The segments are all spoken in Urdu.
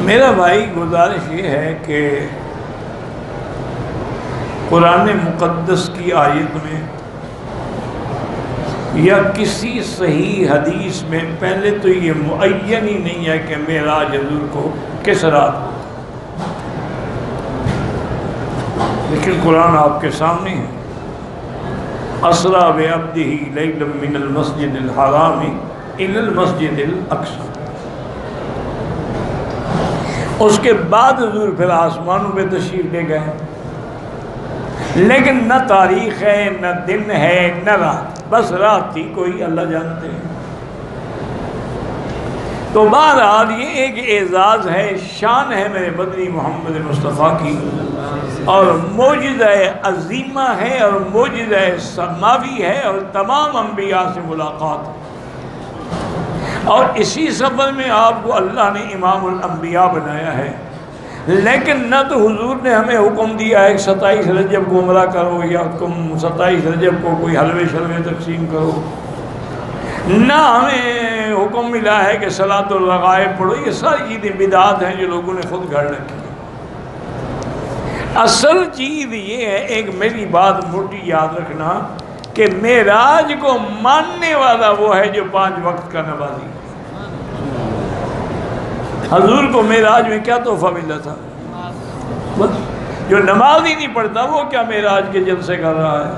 میرا بھائی گزارش یہ ہے کہ قرآن مقدس کی آیت میں یا کسی صحیح حدیث میں پہلے تو یہ معین ہی نہیں ہے کہ معراج حضور کو کس رات کو، لیکن قرآن آپ کے سامنے ہے۔ اسریٰ بعبدہ لیلا من المسجد الحرام الی المسجد الاقصی، اس کے بعد حضور پھر آسمانوں پہ تشریف لے گئے، لیکن نہ تاریخ ہے، نہ دن ہے، نہ رات، بس رات تھی کوئی اللہ جانتے ہیں۔ تو بہرحال یہ ایک اعزاز ہے، شان ہے میرے مدنی محمد مصطفیٰ کی، اور معجزہ عظیمہ ہے، اور معجزہ سماوی ہے، اور تمام انبیاء سے ملاقات ہے۔ اور اسی سفر میں آپ کو اللہ نے امام الانبیاء بنایا ہے، لیکن نہ تو حضور نے ہمیں حکم دیا ہے کہ 27 رجب کو عمرہ کرو، یا تم 27 رجب کو کوئی حلوے شلوے تقسیم کرو، نہ ہمیں حکم ملا ہے کہ صلاۃ الرغائب پڑھو۔ یہ ساری چیزیں بدعات ہیں جو لوگوں نے خود گھڑ رکھی ہیں۔ اصل چیز یہ ہے، ایک میری بات موٹی یاد رکھنا، کہ معراج کو ماننے والا وہ ہے جو 5 وقت کا نمازی۔ حضور کو معراج میں کیا تحفہ ملا تھا؟ بس جو نماز ہی نہیں پڑھتا وہ کیا معراج کے جلسے کر رہا ہے؟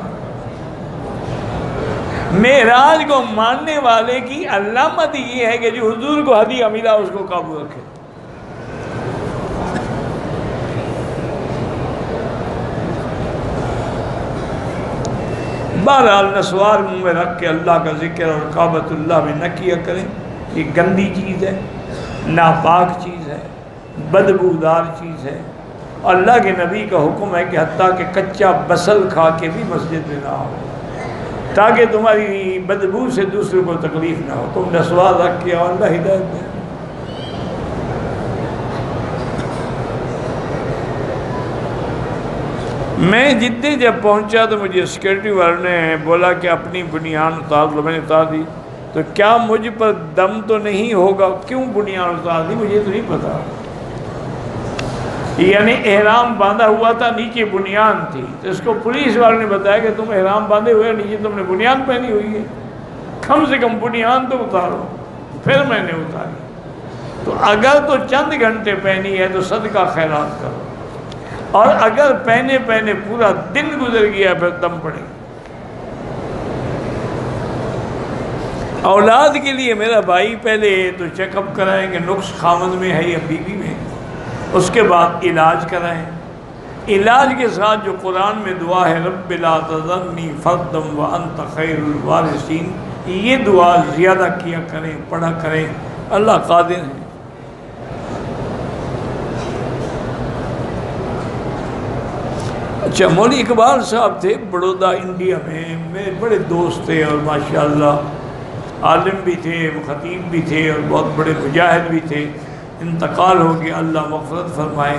معراج کو ماننے والے کی علامت یہ ہے کہ جو حضور کو ہدیہ ملا اس کو قابو رکھے۔ بہرحال نسوار منہ میں رکھ کے اللہ کا ذکر اور کعبۃ اللہ میں نہ کیا کریں، یہ گندی چیز ہے، ناپاک چیز ہے، بدبودار چیز ہے۔ اللہ کے نبی کا حکم ہے کہ حتیٰ کہ کچا بصل کھا کے بھی مسجد میں نہ آؤ، تاکہ تمہاری بدبو سے دوسروں کو تکلیف نہ ہو۔ تم نسوار رکھ کے آؤ، اللہ ہدایت دے۔ میں جدے جب پہنچا تو مجھے سیکورٹی والے نے بولا کہ اپنی بنیان اتار لو۔ میں نے اتار دی، تو کیا مجھ پر دم تو نہیں ہوگا؟ کیوں بنیان اتار دی؟ مجھے تو نہیں پتا۔ یعنی احرام باندھا ہوا تھا، نیچے بنیان تھی، تو اس کو پولیس والوں نے بتایا کہ تم احرام باندھے ہوئے، نیچے تم نے بنیان پہنی ہوئی ہے، کم سے کم بنیان تو اتارو۔ پھر میں نے اتاری۔ تو اگر تو چند گھنٹے پہنی ہے تو صدقہ خیرات کرو، اور اگر پہنے پورا دن گزر گیا پھر دم پڑے۔ اولاد کے لیے میرا بھائی پہلے تو چیک اپ کرائیں کہ نقص خامد میں ہے یا بیوی میں، اس کے بعد علاج کرائیں۔ علاج کے ساتھ جو قرآن میں دعا ہے رب لا تذرنی فردا وانت خیر الوارثین، یہ دعا زیادہ کیا کریں، پڑھا کریں، اللہ قادر ہے۔ اچھا، مولوی اقبال صاحب تھے بڑودہ انڈیا میں، میرے بڑے دوست تھے، اور ماشاءاللہ عالم بھی تھے، خطیب بھی تھے، اور بہت بڑے مجاہد بھی تھے۔ انتقال ہو گیا، اللہ مغفرت فرمائے،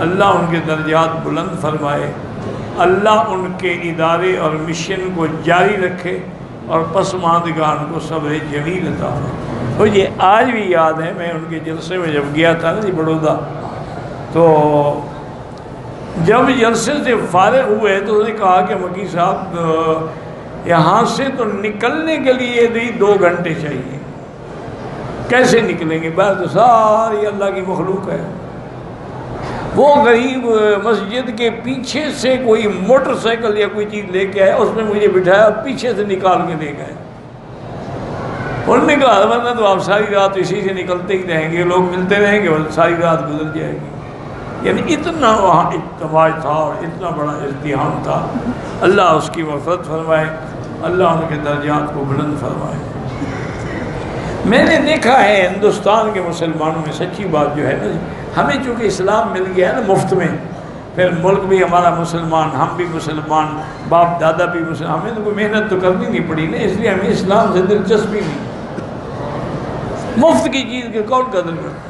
اللہ ان کے درجات بلند فرمائے، اللہ ان کے ادارے اور مشن کو جاری رکھے، اور پسماندگان کو صبر جمیل عطا فرمائے۔ مجھے آج بھی یاد ہے، میں ان کے جلسے میں جب گیا تھا نا بڑودہ، تو جب جلسے سے فارغ ہوئے تو انہوں نے کہا کہ مکی صاحب یہاں سے تو نکلنے کے لیے 2 گھنٹے چاہیے، کیسے نکلیں گے؟ باہر تو ساری اللہ کی مخلوق ہے۔ وہ غریب مسجد کے پیچھے سے کوئی موٹر سائیکل یا کوئی چیز لے کے آئے، اس میں مجھے بٹھایا، پیچھے سے نکال کے لے گئے۔ انہوں نے کہا ورنہ تو آپ ساری رات اسی سے نکلتے ہی رہیں گے، لوگ ملتے رہیں گے، ساری رات گزر جائے گی۔ یعنی اتنا وہاں اجتماع تھا اور اتنا بڑا ازدحام تھا۔ اللہ اس کی مغفرت فرمائے، اللہ ان کے درجات کو بلند فرمائے۔ میں نے دیکھا ہے ہندوستان کے مسلمانوں میں، سچی بات جو ہے نا، ہمیں چونکہ اسلام مل گیا ہے نا مفت میں، پھر ملک بھی ہمارا مسلمان، ہم بھی مسلمان، باپ دادا بھی مسلمان، ہمیں تو کوئی محنت تو کرنی نہیں پڑی نا، اس لیے ہمیں اسلام سے دلچسپی نہیں۔ مفت کی چیز کے کون قدر کرتا ہے؟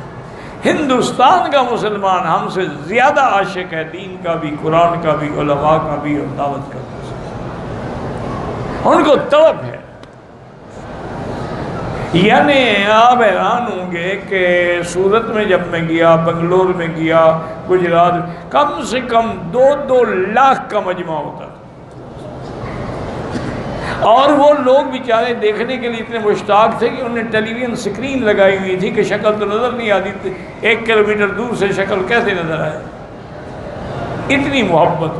ہندوستان کا مسلمان ہم سے زیادہ عاشق ہے دین کا بھی، قرآن کا بھی، علماء کا بھی، اور دعوت کا بھی۔ ان کو طلب ہے۔ یعنی آپ حیران ہوں گے کہ سورت میں جب میں گیا، بنگلور میں گیا، گجرات میں، کم سے کم 2 لاکھ کا مجمع ہوتا تھا، اور وہ لوگ بیچارے دیکھنے کے لیے اتنے مشتاق تھے کہ انہوں نے ٹیلی ویژن سکرین لگائی ہوئی تھی کہ شکل تو نظر نہیں آتی تھی، 1 کلومیٹر دور سے شکل کیسے نظر آئے، اتنی محبت۔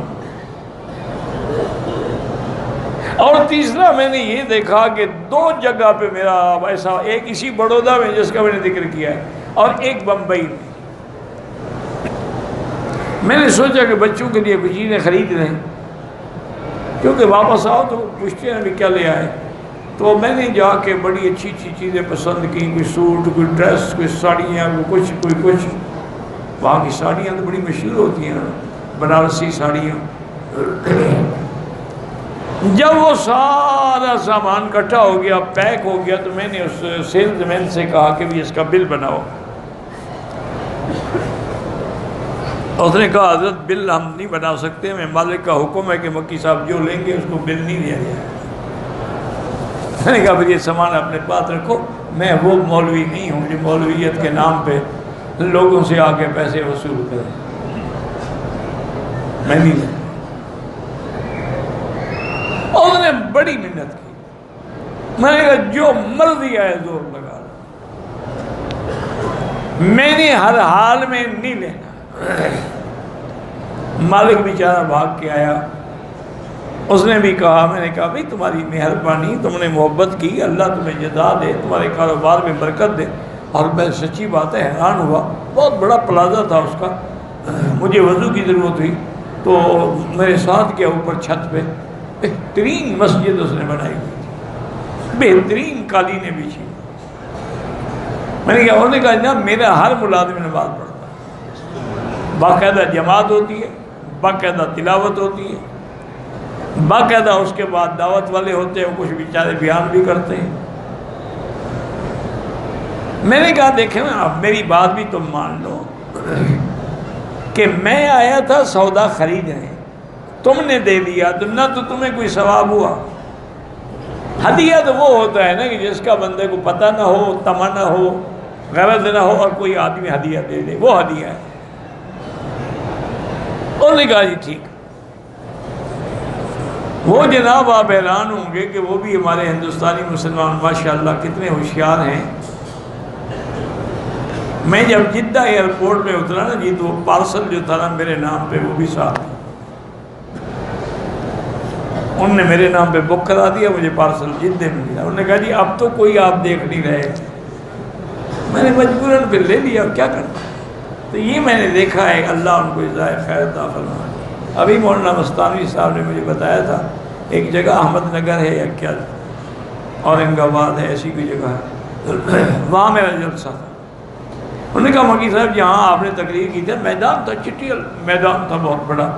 اور تیسرا میں نے یہ دیکھا کہ 2 جگہ پہ میرا ایسا، ایک اسی بڑودہ میں جس کا میں نے ذکر کیا ہے، اور ایک بمبئی میں نے سوچا کہ بچوں کے لیے کچھ چیزیں خرید لیں، کیونکہ واپس آؤ تو پوچھتے ہیں بھی کیا لے آئے، تو میں نے جا کے بڑی اچھی اچھی چیزیں پسند کی، کوئی سوٹ، کوئی ڈریس، کوئی ساڑیاں، کوئی کچھ۔ وہاں کی ساڑیاں تو بڑی مشہور ہوتی ہیں، بنارسی ساڑیاں۔ جب وہ سارا سامان اکٹھا ہو گیا، پیک ہو گیا، تو میں نے اس سیلز مین سے کہا کہ بھی اس کا بل بناؤ۔ اس نے کہا حضرت بل ہم نہیں بنا سکتے، میں مالک کا حکم ہے کہ مکی صاحب جو لیں گے اس کو بل نہیں دیا جائے۔ میں نے کہا پھر یہ سامان اپنے پاس رکھو، میں وہ مولوی نہیں ہوں جو مولویت کے نام پہ لوگوں سے آ کے پیسے وصول کریں، میں نہیں لوں۔ اور انہوں نے بڑی محنت کی، میں نے کہا جو مرضی آئے زور لگا لو، میں نے ہر حال میں نہیں لینا۔ مالک بیچارہ بھاگ کے آیا، اس نے بھی کہا، میں نے کہا بھئی تمہاری مہربانی، تم نے محبت کی، اللہ تمہیں جزا دے، تمہارے کاروبار میں برکت دے۔ اور میں سچی بات ہے حیران ہوا، بہت بڑا پلازا تھا اس کا، مجھے وضو کی ضرورت ہوئی تو میرے ساتھ کیا اوپر چھت پہ بہترین مسجد اس نے بنائی ہوئی، بہترین قالینیں بچھی۔ میں نے کہا، انہوں نے کہا جناب میرا ہر ملازم نماز پڑھتا ہے، باقاعدہ جماعت ہوتی ہے، باقاعدہ تلاوت ہوتی ہے، باقاعدہ اس کے بعد دعوت والے ہوتے ہیں، کچھ بیچارے بیان بھی کرتے ہیں۔ میں نے کہا دیکھیں نا، اب میری بات بھی تم مان لو کہ میں آیا تھا سودا خریدنے، تم نے دے دیا تو نہ تو تمہیں کوئی ثواب ہوا۔ ہدیہ تو وہ ہوتا ہے نا کہ جس کا بندے کو پتہ نہ ہو، تمنا نہ ہو، غرض نہ ہو، اور کوئی آدمی ہدیہ دے دے، وہ ہدیہ ہے۔ انہوں نے کہا جی ٹھیک۔ وہ جناب آپ حیران ہوں گے کہ وہ بھی ہمارے ہندوستانی مسلمان ماشاءاللہ کتنے ہوشیار ہیں۔ میں جب جدہ ایئرپورٹ میں اترا نا جی، تو پارسل جو تھا نا میرے نام پہ وہ بھی ساتھ، انہوں نے میرے نام پہ بک کرا دیا، مجھے پارسل جدہ میں ملا۔ انہوں نے کہا جی اب تو کوئی آپ دیکھ نہیں رہے، میں نے مجبوراً پھر لے لیا، اب کیا کرنا۔ تو یہ میں نے دیکھا ہے، اللہ ان کو جزائے خیر عطا فرمائے۔ ابھی مولانا مستانوی صاحب نے مجھے بتایا تھا ایک جگہ احمد نگر ہے یا کیا اورنگ آباد ہے، ایسی کوئی جگہ ہے، وہاں میرا جلسہ تھا۔ انہوں نے کہا مکی صاحب جہاں آپ نے تقریر کی تھی میدان تھا، چٹیل میدان تھا بہت بڑا،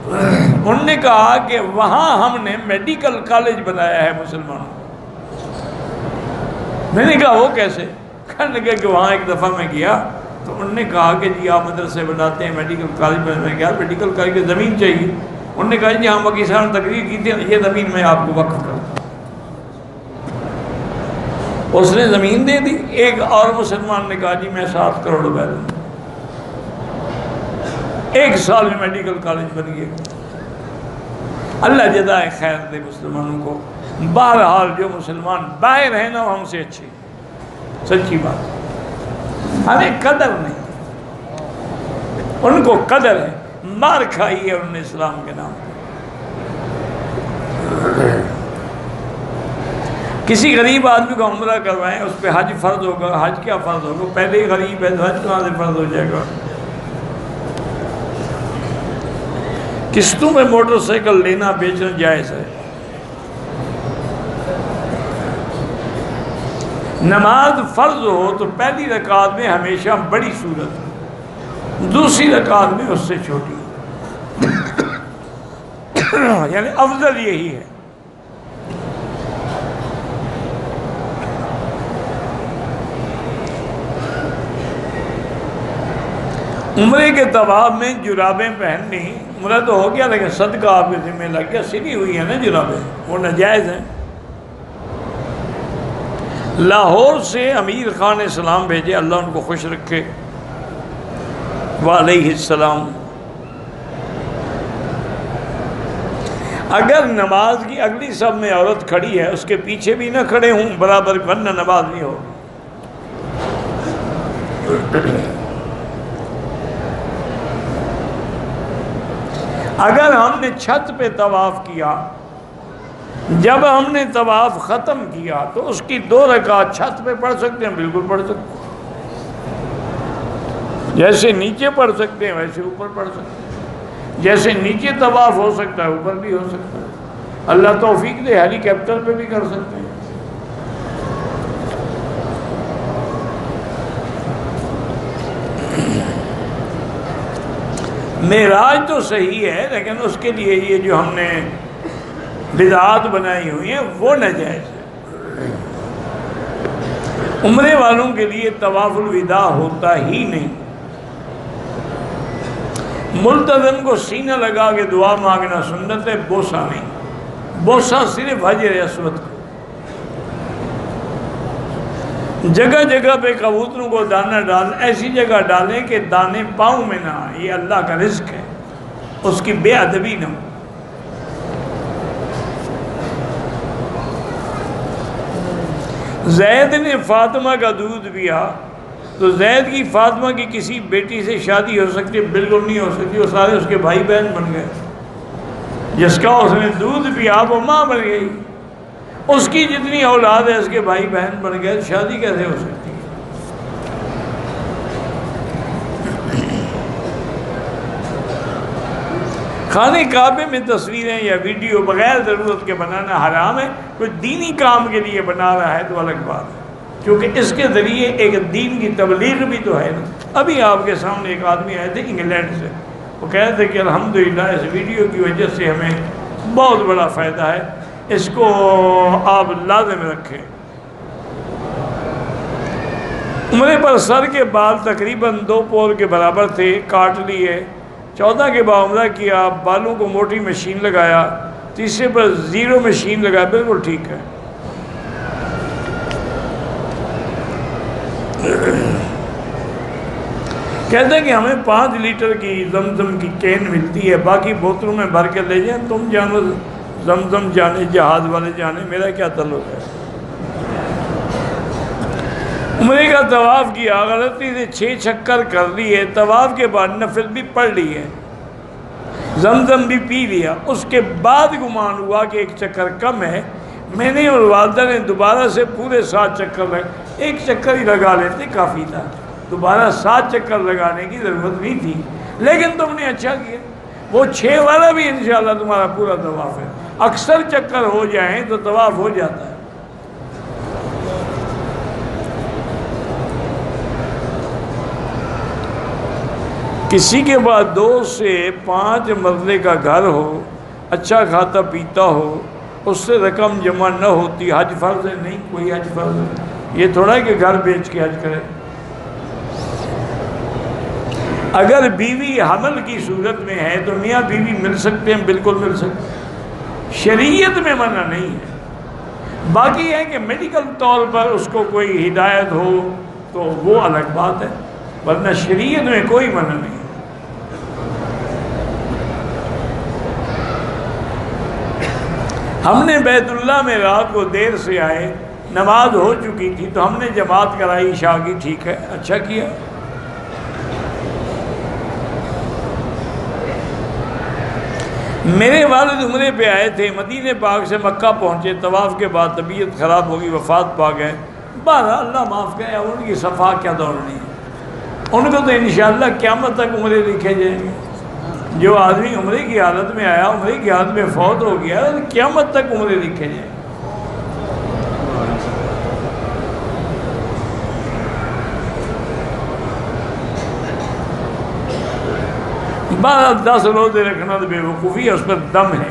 انہوں نے کہا کہ وہاں ہم نے میڈیکل کالج بنایا ہے مسلمانوں۔ میں نے کہا وہ کیسے؟ کہنے لگے کہ وہاں ایک دفعہ میں گیا تو انہوں نے کہا کہ جی آپ مدرسے بناتے ہیں، میڈیکل کالج بناتے ہیں، میڈیکل کالج کی زمین چاہیے۔ انہوں نے کہا جی ہاں مکی صاحب نے تقریر کی تھی، یہ زمین میں آپ کو وقف کرتا ہوں۔ اس نے زمین دے دی۔ ایک اور مسلمان نے کہا جی میں 7 کروڑ روپے دوں گا۔ 1 سال میں میڈیکل کالج بن گیا۔ اللہ جزائے خیر دے مسلمانوں کو۔ بہرحال جو مسلمان باہر ہیں نا ہم سے اچھے، سچی بات، ہمیں قدر نہیں، ان کو قدر ہے، مار کھائی ہے انہوں نے اسلام کے نام پر۔ کسی غریب آدمی کو عمرہ کروائیں، اس پہ حج فرض ہوگا، حج کیا فرض ہوگا؟ پہلے ہی غریب ہے تو حج کہاں سے فرض ہو جائے گا؟ قسطوں میں موٹر سائیکل لینا بیچنا جائز ہے۔ نماز فرض ہو تو پہلی رکعت میں ہمیشہ بڑی سورت، دوسری رکعت میں اس سے چھوٹی، یعنی افضل یہی ہے۔ عمرے کے طواف میں جرابیں پہننی، عمرہ تو ہو گیا لیکن صدقہ آپ کے ذمہ لگ گیا، سلی ہوئی ہیں نا جرابیں، وہ ناجائز ہیں۔ لاہور سے امیر خان نے سلام بھیجے، اللہ ان کو خوش رکھے، وعلیہ السلام۔ اگر نماز کی اگلی صف میں عورت کھڑی ہے، اس کے پیچھے بھی نہ کھڑے ہوں برابر، ورنہ نماز نہیں ہو۔ اگر ہم نے چھت پہ طواف کیا، جب ہم نے طواف ختم کیا تو اس کی 2 رکعت چھت پہ پڑھ سکتے ہیں، بالکل پڑھ سکتے ہیں، جیسے نیچے پڑھ سکتے ہیں ویسے اوپر پڑھ سکتے ہیں، جیسے نیچے طواف ہو سکتا ہے اوپر بھی ہو سکتا ہے، اللہ توفیق دے ہیلی کاپٹر پہ بھی کر سکتے ہیں۔ معراج تو صحیح ہے، لیکن اس کے لیے یہ جو ہم نے بدعات بنائی ہوئی ہیں وہ ناجائز ہے۔ عمرے والوں کے لیے طواف الوداع ہوتا ہی نہیں۔ ملتزم کو سینہ لگا کے دعا مانگنا سنت ہے، بوسہ نہیں۔ بوسہ صرف حجر اسود کو۔ جگہ جگہ پہ کبوتروں کو دانہ ڈال، ایسی جگہ ڈالیں کہ دانے پاؤں میں نہ آئیں، یہ اللہ کا رزق ہے، اس کی بے ادبی نہ ہو۔ زید نے فاطمہ کا دودھ پیا تو زید کی فاطمہ کی کسی بیٹی سے شادی ہو سکتی ہے؟ بالکل نہیں ہو سکتی، وہ سارے اس کے بھائی بہن بن گئے۔ جس کا اس نے دودھ پیا وہ ماں بن گئی، اس کی جتنی اولاد ہے اس کے بھائی بہن بن گئے، شادی کیسے ہو سکتی ہے؟ خانہ کعبے میں تصویریں یا ویڈیو بغیر ضرورت کے بنانا حرام ہے۔ کوئی دینی کام کے لیے بنا رہا ہے تو الگ بات ہے، کیونکہ اس کے ذریعے ایک دین کی تبلیغ بھی تو ہے نا۔ ابھی آپ کے سامنے ایک آدمی آئے تھے انگلینڈ سے، وہ کہہ رہے تھے کہ الحمدللہ اس ویڈیو کی وجہ سے ہمیں بہت بڑا فائدہ ہے، اس کو آپ لازم رکھیں۔ عمرے پر سر کے بال تقریباً 2 پور کے برابر تھے، کاٹ لیے۔ 14 کے بعد عمرہ کیا، بالوں کو موٹی مشین لگایا، تیسرے پر 0 مشین لگایا، بالکل ٹھیک ہے۔ کہتے ہیں کہ ہمیں 5 لیٹر کی زمزم کی کین ملتی ہے، باقی بوتلوں میں بھر کے لے جائیں، تم جانو زمزم جانے، جہاز والے جانے، میرا کیا تعلق ہے۔ عمرے کا طواف کیا، غلطی سے 6 چکر کر لیے، طواف کے بعد نفل بھی پڑھ لیے، زمزم بھی پی لیا، اس کے بعد گمان ہوا کہ 1 چکر کم ہے، میں نے اور والدہ نے دوبارہ سے پورے 7 چکر لگے، 1 چکر ہی لگا لیتے کافی تھا، دوبارہ 7 چکر لگانے کی ضرورت نہیں تھی، لیکن تم نے اچھا کیا، وہ 6 والا بھی انشاءاللہ تمہارا پورا طواف ہے۔ اکثر چکر ہو جائیں تو طواف ہو جاتا ہے۔ کسی کے بعد 2 سے 5 مرتبے کا گھر ہو، اچھا کھاتا پیتا ہو، اس سے رقم جمع نہ ہوتی، حج فرض ہے؟ نہیں، کوئی حج فرض نہیں، یہ تھوڑا ہے کہ گھر بیچ کے حج کرے۔ اگر بیوی حمل کی صورت میں ہے تو میاں بیوی مل سکتے ہیں، بالکل مل سکتے ہیں، شریعت میں منع نہیں ہے۔ باقی ہے کہ میڈیکل طور پر اس کو کوئی ہدایت ہو تو وہ الگ بات ہے، ورنہ شریعت میں کوئی منع نہیں ہے۔ ہم نے بیت اللہ میں رات کو دیر سے آئے، نماز ہو چکی تھی تو ہم نے جماعت کرائی عشاء کی، ٹھیک ہے، اچھا کیا۔ میرے والد عمرے پہ آئے تھے، مدینہ پاک سے مکہ پہنچے، طواف کے بعد طبیعت خراب ہوگی، وفات پا گئے، بہرحال اللہ معاف کرے، ان کی صفا کیا دوڑنی ہے، ان کو تو انشاءاللہ قیامت تک عمرے لکھے جائیں گے۔ جو آدمی عمرے کی حالت میں آیا، عمرے کی حالت میں فوت ہو گیا، قیامت تک عمرے لکھے جائیں گے۔ بارہ 10 روزے رکھنا تو بے وقوفی ہے، اس پر دم ہے۔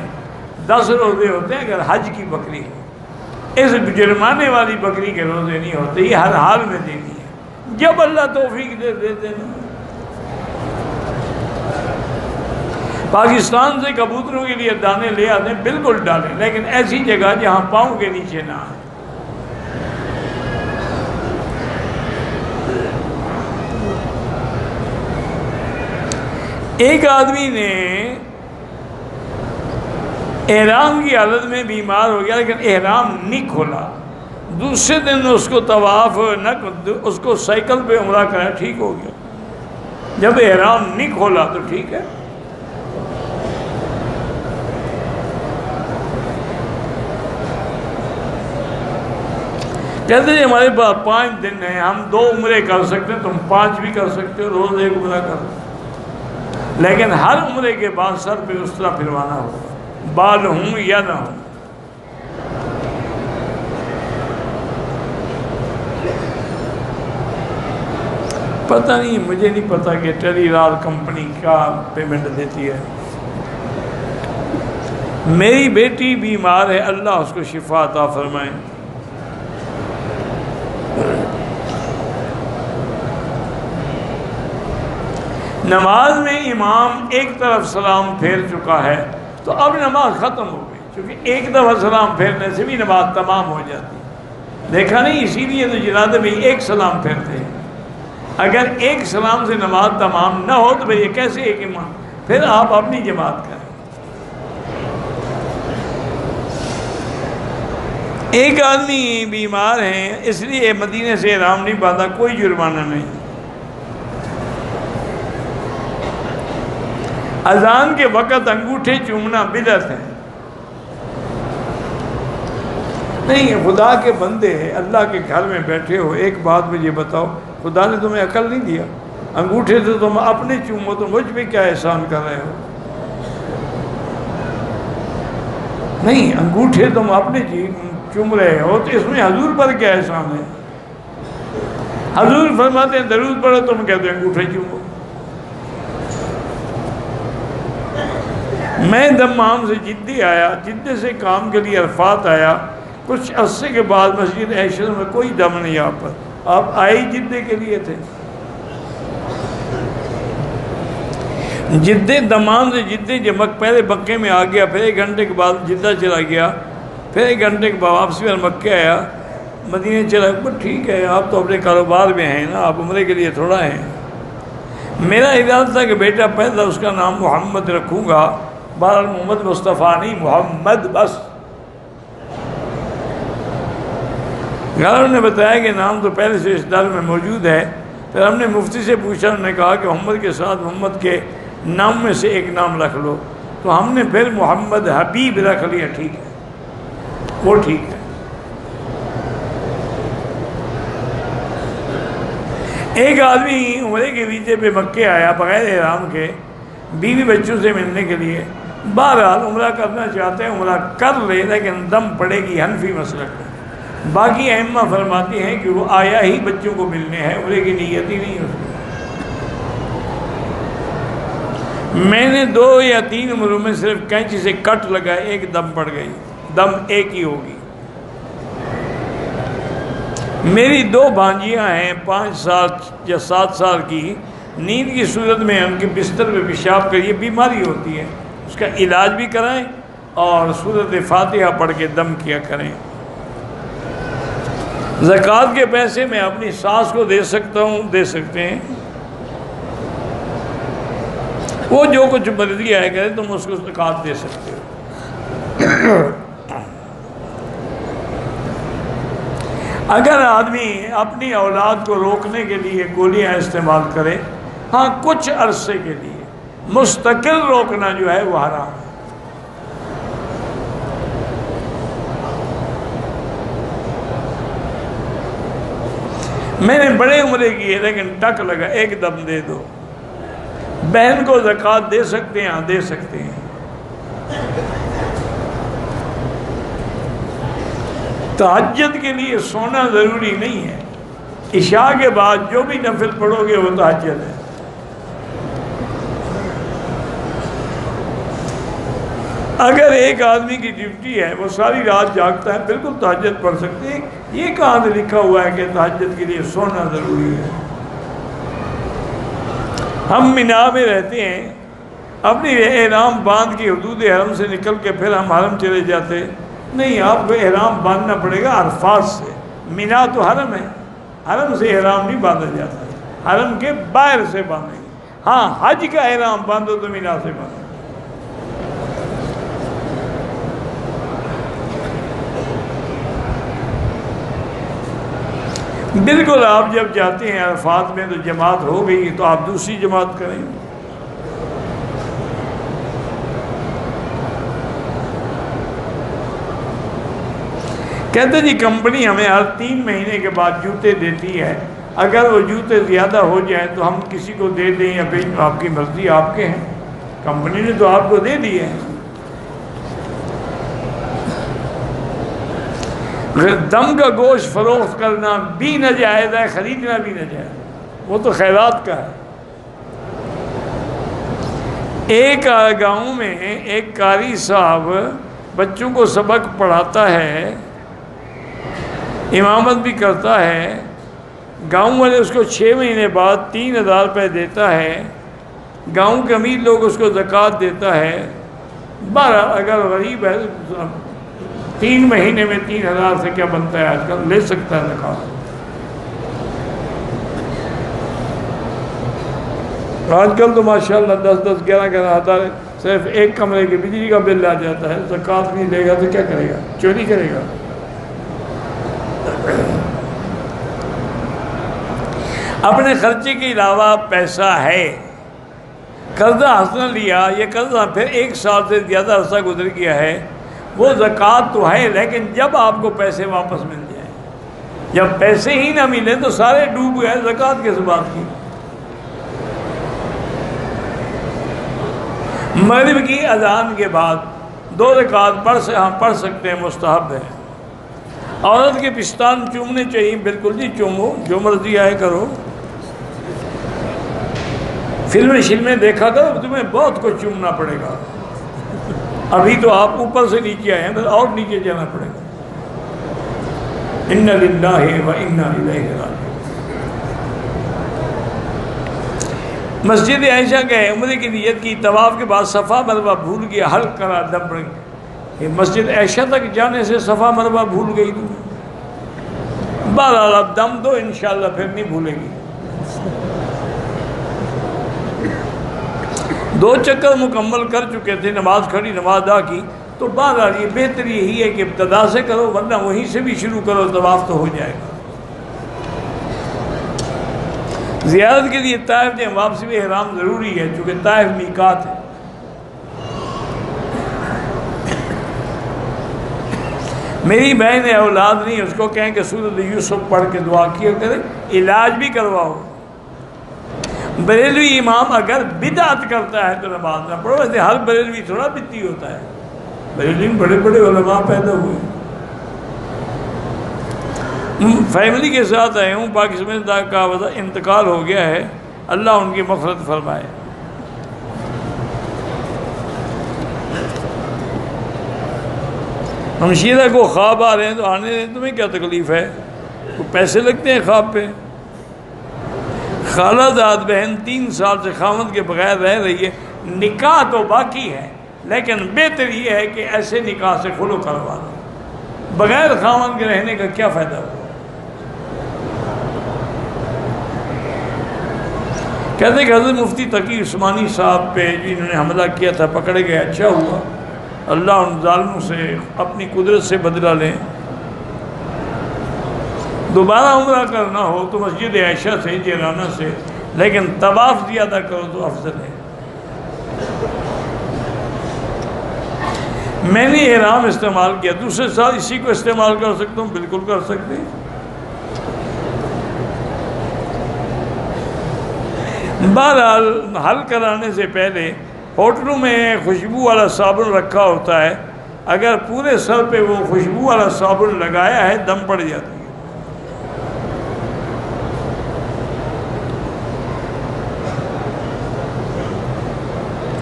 10 روزے ہوتے ہیں اگر حج کی بکری ہے، اس جرمانے والی بکری کے روزے نہیں ہوتے، یہ ہر حال میں دینی ہے، جب اللہ توفیق دے دیتے ہیں۔ پاکستان سے کبوتروں کے لیے دانے لے آتے ہیں، بالکل ڈالیں، لیکن ایسی جگہ جہاں پاؤں کے نیچے نہ آئے۔ ایک آدمی نے احرام کی حالت میں بیمار ہو گیا لیکن احرام نہیں کھولا، دوسرے دن اس کو طواف نہ، اس کو سائیکل پہ عمرہ کرایا، ٹھیک ہو گیا۔ جب احرام نہیں کھولا تو ٹھیک ہے۔ کہتے ہیں ہمارے پاس 5 دن ہیں، ہم 2 عمرے کر سکتے ہیں، تم 5 بھی کر سکتے ہو، روز 1 عمرہ کر، لیکن ہر عمرے کے بعد سر پہ اس طرح پھروانا ہوگا، بال ہوں یا نہ ہوں۔ پتہ نہیں، مجھے نہیں پتہ کہ ٹیلی رال کمپنی کیا پیمنٹ دیتی ہے۔ میری بیٹی بیمار ہے، اللہ اس کو شفا عطا فرمائے۔ نماز میں امام ایک طرف سلام پھیر چکا ہے تو اب نماز ختم ہو گئی، کیونکہ ایک دفعہ سلام پھیرنے سے بھی نماز تمام ہو جاتی ہے۔ دیکھا نہیں، اسی لیے تو جنازے میں ایک سلام پھیرتے ہیں۔ اگر ایک سلام سے نماز تمام نہ ہو تو پھر یہ کیسے ایک امام؟ پھر آپ اپنی جماعت کریں۔ ایک آدمی بیمار ہیں اس لیے مدینے سے احرام نہیں باندھا، کوئی جرمانہ نہیں۔ اذان کے وقت انگوٹھے چومنا بدعت ہے۔ نہیں، خدا کے بندے اللہ کے گھر میں بیٹھے ہو، ایک بات مجھے بتاؤ، خدا نے تمہیں عقل نہیں دیا؟ انگوٹھے تو تم اپنے چومو، تو مجھ پہ کیا احسان کر رہے ہو؟ نہیں، انگوٹھے تم اپنے چوم رہے ہو تو اس میں حضور پر کیا احسان ہے؟ حضور فرماتے ہیں درود پڑھو، تم کہتے ہیں انگوٹھے چومو۔ میں دمام سے جدے آیا، جدے سے کام کے لیے عرفات آیا، کچھ عرصے کے بعد مسجد عائشہ میں کوئی دم نہیں آپ پر۔ آپ آئے جدے کے لیے تھے؟ جدے دمام سے جدے جب پہلے مکے میں آ گیا، پھر 1 گھنٹے کے بعد جدہ چلا گیا، پھر 1 گھنٹے کے بعد واپسی میں مکے آیا، مدینے چلا گیا۔ ٹھیک ہے، آپ تو اپنے کاروبار میں ہیں نا، آپ عمرے کے لیے تھوڑا ہیں۔ میرا ارادہ تھا کہ بیٹا پہلا اس کا نام محمد رکھوں گا، بہرحال محمد مصطفیٰ نہیں، محمد بس۔ گھر نے بتایا کہ نام تو پہلے سے اس در میں موجود ہے۔ پھر ہم نے مفتی سے پوچھا، انہوں نے کہا کہ محمد کے ساتھ محمد کے نام میں سے ایک نام رکھ لو، تو ہم نے پھر محمد حبیب رکھ لیا۔ ٹھیک ہے، وہ ٹھیک ہے۔ ایک آدمی عمرے کے ویزے پہ مکے آیا بغیر احرام کے، بیوی بچوں سے ملنے کے لیے۔ بہرحال عمرہ کرنا چاہتے ہیں، عمرہ کر لے، لیکن دم پڑے گی حنفی مسلک میں۔ باقی ائمہ فرماتی ہیں کہ وہ آیا ہی بچوں کو ملنے ہے، عمرے کی نیت ہی نہیں اس کی۔ میں نے 2 یا 3 عمروں میں صرف کینچی سے کٹ لگائے، ایک دم پڑ گئی، دم ایک ہی ہوگی۔ میری 2 بھانجیاں ہیں 5 سال یا 7 سال کی، نیند کی صورت میں ان کے بستر میں پیشاب کر، یہ بیماری ہوتی ہے، اس کا علاج بھی کرائیں اور سورۃ فاتحہ پڑھ کے دم کیا کریں۔ زکوٰۃ کے پیسے میں اپنی ساس کو دے سکتا ہوں، دے سکتے ہیں، وہ جو کچھ مرضی آئے کرے تم اس کو زکوٰۃ دے سکتے ہو۔ اگر آدمی اپنی اولاد کو روکنے کے لیے گولیاں استعمال کرے، ہاں کچھ عرصے کے لیے، مستقل روکنا جو ہے وہ حرام ہے۔ میں نے بڑے عمرے کیے لیکن ٹک لگا، ایک دم دے دو۔ بہن کو زکوٰۃ دے سکتے ہیں؟ ہاں دے سکتے ہیں۔ تہجد کے لیے سونا ضروری نہیں ہے، عشاء کے بعد جو بھی نفل پڑھو گے وہ تہجد ہے۔ اگر ایک آدمی کی ڈیوٹی ہے، وہ ساری رات جاگتا ہے، بالکل تہجد پڑھ سکتے ہیں۔ یہ کہاں سے لکھا ہوا ہے کہ تہجد کے لیے سونا ضروری ہے؟ ہم مینا میں رہتے ہیں، اپنی احرام باندھ کے حدود حرم سے نکل کے پھر ہم حرم چلے جاتے۔ نہیں، آپ کو احرام باندھنا پڑے گا عرفات سے، مینا تو حرم ہے، حرم سے احرام نہیں باندھا جاتا، حرم کے باہر سے باندھیں گے۔ ہاں حج کا احرام باندھو تو مینا سے باندھو۔ بالکل آپ جب جاتے ہیں عرفات میں تو جماعت ہو گئی تو آپ دوسری جماعت کریں۔ کہتے جی کمپنی ہمیں ہر 3 مہینے کے بعد جوتے دیتی ہے، اگر وہ جوتے زیادہ ہو جائیں تو ہم کسی کو دے دیں یا پھر آپ کی مرضی، آپ کے ہیں، کمپنی نے تو آپ کو دے دی ہے۔ دم کا گوشت فروخت کرنا بھی ناجائز ہے، خریدنا بھی ناجائز، وہ تو خیرات کا ہے۔ ایک گاؤں میں ایک قاری صاحب بچوں کو سبق پڑھاتا ہے، امامت بھی کرتا ہے، گاؤں والے اس کو 6 مہینے بعد 3000 روپے دیتا ہے، گاؤں کے امیر لوگ اس کو زکوٰۃ دیتا ہے۔ بہرحال اگر غریب ہے 3 مہینے میں 3000 سے کیا بنتا ہے، آج کل لے سکتا ہے زکوٰۃ۔ آج کل تو ماشاءاللہ 10-10 11 ہزار صرف ایک کمرے کے بجلی کا بل آ جاتا ہے، زکوٰۃ نہیں دے گا تو کیا کرے گا، چوری کرے گا۔ اپنے خرچے کے علاوہ پیسہ ہے، قرضہ حسنہ لیا، یہ قرضہ پھر 1 سال سے زیادہ عرصہ گزر گیا ہے، وہ زکوٰۃ تو ہے، لیکن جب آپ کو پیسے واپس مل جائیں، جب پیسے ہی نہ ملیں تو سارے ڈوب گئے، زکوٰۃ کس بات کی۔ مغرب کی اذان کے بعد 2 رکعت پڑھ سکتے ہیں، مستحب ہے۔ عورت کے پستان چومنے چاہیے، بالکل جی چومو، جو مرضی آئے کرو، فلمیں دیکھا کرو، تمہیں بہت کچھ چومنا پڑے گا، ابھی تو آپ اوپر سے نیچے آئے ہیں، اور نیچے جانا پڑے گا۔ اِنَّ لِلَّهِ وَإِنَّا إِلَيْهِ رَاجِعُونَ۔ مسجد عائشہ گئے، عمرے کی نیت کی، طواف کے بعد صفا مروہ بھول گیا، حلق کرا، دم پڑ گئی۔ مسجد عائشہ تک جانے سے صفا مروہ بھول گئی تو بہرحال اب دم دو، انشاءاللہ پھر نہیں بھولے گی۔ 2 چکر مکمل کر چکے تھے، نماز کھڑی، نماز ادا کی، تو بہرحال یہ بہتر یہی ہے کہ ابتدا سے کرو، ورنہ وہیں سے بھی شروع کرو، طواف تو ہو جائے گا۔ زیارت کے لیے طائف جائیں، واپسی میں احرام ضروری ہے، چونکہ طائف میقات ہے۔ میری بہن ہے، اولاد نہیں، اس کو کہیں کہ سورۃ یوسف پڑھ کے دعا کیا کرے، علاج بھی کرواؤ۔ بریلوی امام اگر بدعت کرتا ہے تو نماز نہ پڑھو، ویسے ہر بریلوی تھوڑا بدعتی ہوتا ہے، بریلوی میں بڑے بڑے علماء پیدا ہوئے۔ فیملی کے ساتھ آئے ہوں، پاکستان کا انتقال ہو گیا ہے، اللہ ان کی مغفرت فرمائے۔ ہمشیرہ کو خواب آ رہے ہیں تو آنے دیں، تمہیں کیا تکلیف ہے، تو پیسے لگتے ہیں خواب پہ۔ خالہ زاد بہن 3 سال سے خاوند کے بغیر رہ رہی ہے، نکاح تو باقی ہے، لیکن بہتر یہ ہے کہ ایسے نکاح سے خلو کروا دو، بغیر خاوند کے رہنے کا کیا فائدہ ہو۔ کہتے ہیں کہ حضرت مفتی تقی عثمانی صاحب پہ جنہوں نے حملہ کیا تھا پکڑے گئے، اچھا ہوا، اللہ ان ظالموں سے اپنی قدرت سے بدلہ لیں۔ دوبارہ عمرہ کرنا ہو تو مسجد عائشہ سے، جیرانہ سے، لیکن طواف زیادہ کرو تو افضل ہے۔ میں نے احرام استعمال کیا، دوسرے سال اسی کو استعمال کر سکتا ہوں، بالکل کر سکتے ہیں۔ بہرحال حل کرانے سے پہلے ہوٹلوں میں خوشبو والا صابن رکھا ہوتا ہے، اگر پورے سر پہ وہ خوشبو والا صابن لگایا ہے دم پڑ جاتی ہے۔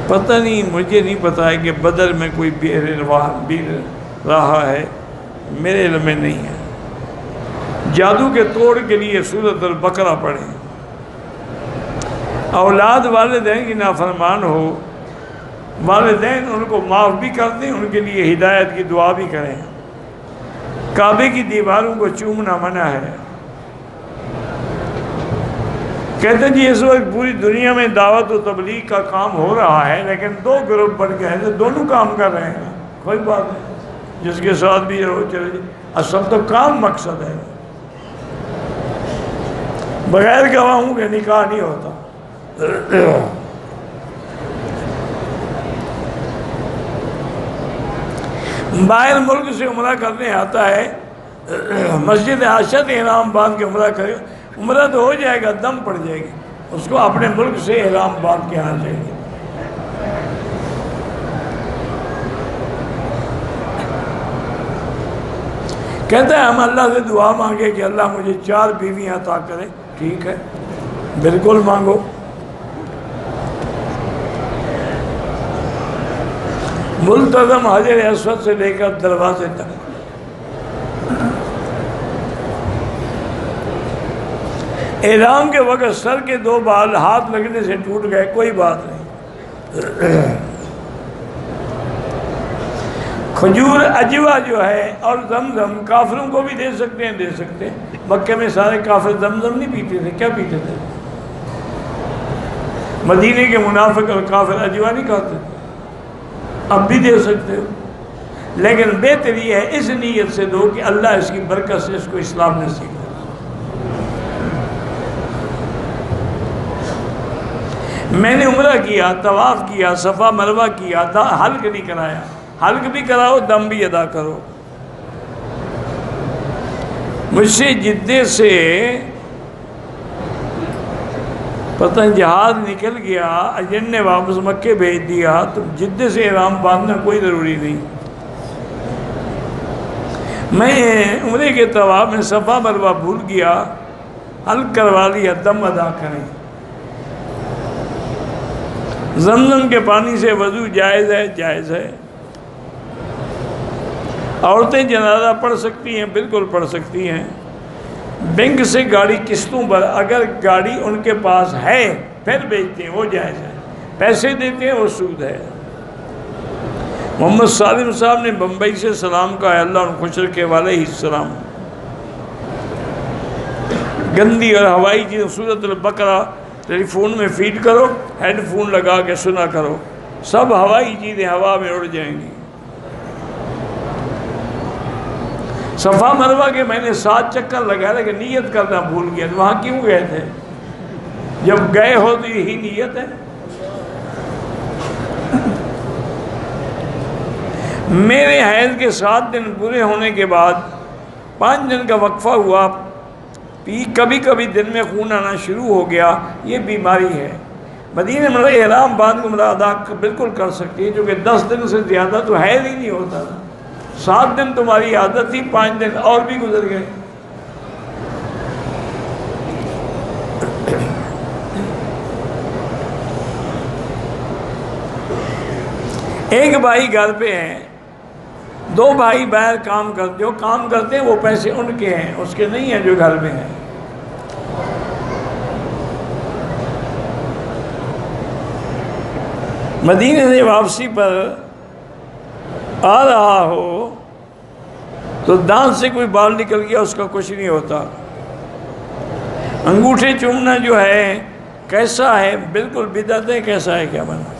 پتہ نہیں، مجھے نہیں پتا ہے کہ بدر میں کوئی بیر رہا ہے، میرے علم میں نہیں ہے۔ جادو کے توڑ کے لیے سورۃ البقرہ پڑھیں۔ اولاد والدین کی نافرمان ہو، والدین ان کو معاف بھی کر دیں، ان کے لیے ہدایت کی دعا بھی کریں۔ کعبے کی دیواروں کو چومنا منع ہے۔ کہتے جی اس وقت پوری دنیا میں دعوت و تبلیغ کا کام ہو رہا ہے، لیکن دو گروپ بن گئے ہیں تو دونوں کام کر رہے ہیں، کوئی بات نہیں، جس کے ساتھ بھی رہو چلے جی، اصل تو کام مقصد ہے۔ بغیر گواہوں کے نکاح نہیں ہوتا۔ باہر ملک سے عمرہ کرنے آتا ہے، مسجد عائشہ سے احرام باندھ کے عمرہ کرے، عمرہ تو ہو جائے گا، دم پڑ جائے گی، اس کو اپنے ملک سے احرام باندھ کے آنا چاہیے۔ کہتا ہے ہم اللہ سے دعا مانگے کہ اللہ مجھے 4 بیویاں عطا کرے، ٹھیک ہے، بالکل مانگو۔ ملتزم حجر اسود سے لے کر دروازے تک، احرام کے وقت سر کے 2 بال ہاتھ لگنے سے ٹوٹ گئے، کوئی بات نہیں۔ کھجور اجوا جو ہے اور زمزم کافروں کو بھی دے سکتے ہیں۔ مکے میں سارے کافر زمزم نہیں پیتے تھے، کیا پیتے تھے؟ مدینے کے منافق اور کافر اجوا نہیں کھاتے تھے، اب بھی دے سکتے ہو، لیکن بہتر یہ ہے اس نیت سے دو کہ اللہ اس کی برکت سے اس کو اسلام نصیب کرے۔ میں نے عمرہ کیا، طواف کیا، صفا مروہ کیا، حلق نہیں کرایا، حلق بھی کراؤ، دم بھی ادا کرو۔ مجھ سے جدے سے پتہ جہاز نکل گیا، ایجنٹ نے واپس مکے بھیج دیا، تو جدے سے احرام باندھنا کوئی ضروری نہیں۔ میں عمرے کے طواف میں صفا مروہ بھول گیا، حلق کروا لیا، دم ادا کریں۔ زمزم کے پانی سے وضو جائز ہے، جائز ہے۔ عورتیں جنازہ پڑھ سکتی ہیں، بالکل پڑھ سکتی ہیں۔ بینک سے گاڑی قسطوں پر، اگر گاڑی ان کے پاس ہے پھر بیچتے ہیں، وہ جائز ہے، پیسے دیتے ہیں وہ سود ہے۔ محمد سالم صاحب نے بمبئی سے سلام کہا ہے، اللہ ان خوش رکھے، علیہ السلام۔ گندی اور ہوائی چیز سورۃ البقرہ ٹیلی فون میں فیڈ کرو، ہیڈ فون لگا کے سنا کرو، سب ہوائی چیزیں ہوا میں اڑ جائیں گی۔ صفا مروہ کے میں نے 7 چکر لگایا، لیکن نیت کرنا بھول گیا۔ وہاں کیوں گئے تھے؟ جب گئے ہو تو یہی نیت ہے۔ میرے حیض کے 7 دن پورے ہونے کے بعد 5 دن کا وقفہ ہوا، کبھی کبھی دن میں خون آنا شروع ہو گیا، یہ بیماری ہے۔ مدینہ میں احرام باندھ عمرہ ادا بالکل کر سکتی ہے، کیونکہ 10 دن سے زیادہ تو حیض ہی نہیں ہوتا تھا۔ 7 دن تمہاری عادت تھی، 5 دن اور بھی گزر گئے۔ ایک بھائی گھر پہ ہیں، 2 بھائی باہر جو کام کرتے ہیں وہ پیسے ان کے ہیں، اس کے نہیں ہیں جو گھر میں ہیں۔ مدینے سے واپسی پر آ رہا ہو تو دانت سے کوئی بال نکل گیا، اس کا کچھ نہیں ہوتا۔ انگوٹھے چومنا جو ہے کیسا ہے؟ بالکل بدعت ہے، کیسا ہے کیا بنا؟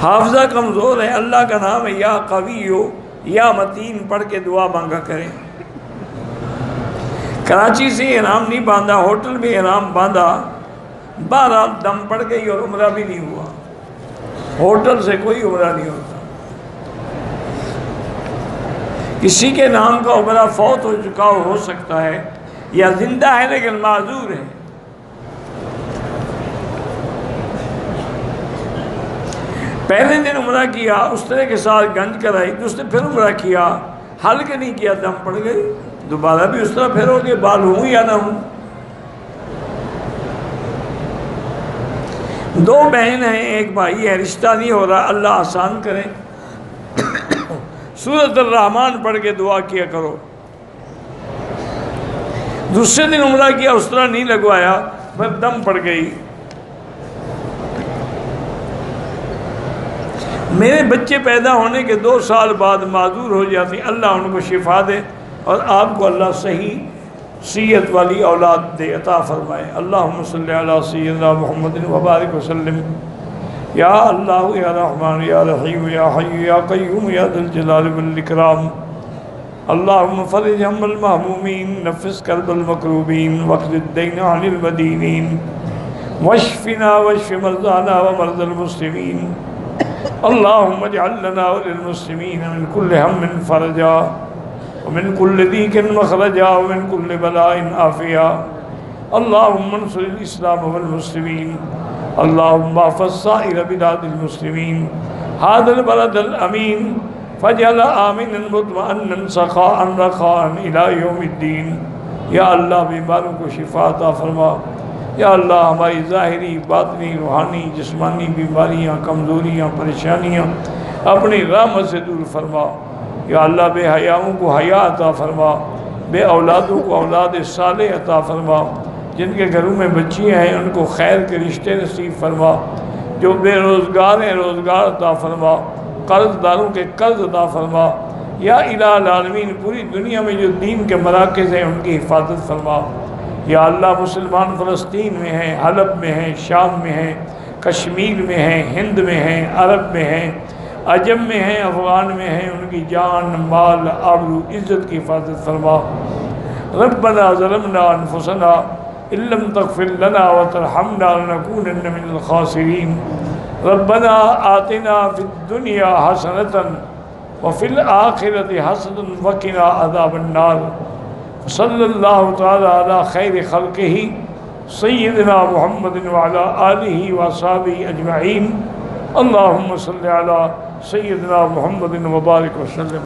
حافظہ کمزور ہے، اللہ کا نام ہے یا قوی ہو یا متین پڑھ کے دعا مانگا کریں۔ کراچی سے احرام نہیں باندھا، ہوٹل میں احرام باندھا، 12 دم پڑ گئی اور عمرہ بھی نہیں ہوا۔ ہوٹل سے کوئی عمرہ نہیں ہوتا۔ کسی کے نام کا عمرہ فوت ہو چکا ہو سکتا ہے، یا زندہ ہے لیکن معذور ہے۔ پہلے دن عمرہ کیا، اس طرح کے ساتھ گنج کرائی، دوسرے پھر عمرہ کیا، حلق نہیں کیا، دم پڑ گئی، دوبارہ بھی اس طرح پھر ہو گئے، بال ہوں یا نہ ہوں۔ 2 بہن ہیں، ایک بھائی ہے، رشتہ نہیں ہو رہا، اللہ آسان کرے، سورۃ الرحمن پڑھ کے دعا کیا کرو۔ دوسرے دن عمرہ کیا، اس طرح نہیں لگوایا، پھر دم پڑ گئی۔ میرے بچے پیدا ہونے کے 2 سال بعد معذور ہو جاتے، اللہ ان کو شفا دے اور آپ کو اللہ صحیح سیت والی اولاد دے عطا فرمائے۔ اللہم صلی علی سیدنا محمد وبارک وسلم۔ یا اللہ یا رحمان یا رحیم یا حی یا قیوم یا ذی الجلال والاکرام۔ اللہم فرج ہم المہمومین، نفس کرب المکروبین، واقض الدین عن المدینین، واشفنا واشف مرضانا ومرضى المسلمین۔ اللہم اجعل لنا وللمسلمین من کل ہم فرجا، ومن كل ضيق مخرجا، ومن كل بلاء عافيا۔ اللهم انصر الإسلام والمسلمين، اللهم احفظ سائر بلاد المسلمين، هذا البلد الأمين فاجعل آمنا مطمئنا سخاء رخاء إلى يوم الدين۔ یا اللہ بیماروں کو شفا عطا فرما۔ یا اللہ ہماری ظاہری، باطنی، روحانی، جسمانی بیماریاں، کمزوریاں، پریشانیاں اپنی رحمت سے دور فرما۔ یا اللہ بے حیاؤں کو حیا عطا فرما، بے اولادوں کو اولاد صالح عطا فرما، جن کے گھروں میں بچیاں ہیں ان کو خیر کے رشتے نصیب فرما، جو بے روزگار ہیں روزگار عطا فرما، قرض داروں کے قرض عطا فرما۔ یا الہ العالمین پوری دنیا میں جو دین کے مراکز ہیں ان کی حفاظت فرما۔ یا اللہ مسلمان فلسطین میں ہیں، حلب میں ہیں، شام میں ہیں، کشمیر میں ہیں، ہند میں ہیں، عرب میں ہیں، عجم میں ہیں، افغان میں ہیں، ان کی جان، مال، آبرو، عزت کی حفاظت فرما۔ ربنا ظلمنا انفسنا ان لم تغفر لنا وترحمنا لنكونن من الخاسرین۔ ربنا آتنا فی الدنیا حسنۃ وفی الآخرۃ حسنۃ وقنا عذاب النار۔ صلی اللہ تعالی علی خیر خلقہ سیدنا محمد وعلی آلہ وصحبہ اجمعین۔ اللہم صلی علی سیدنا محمد وبارک وسلم۔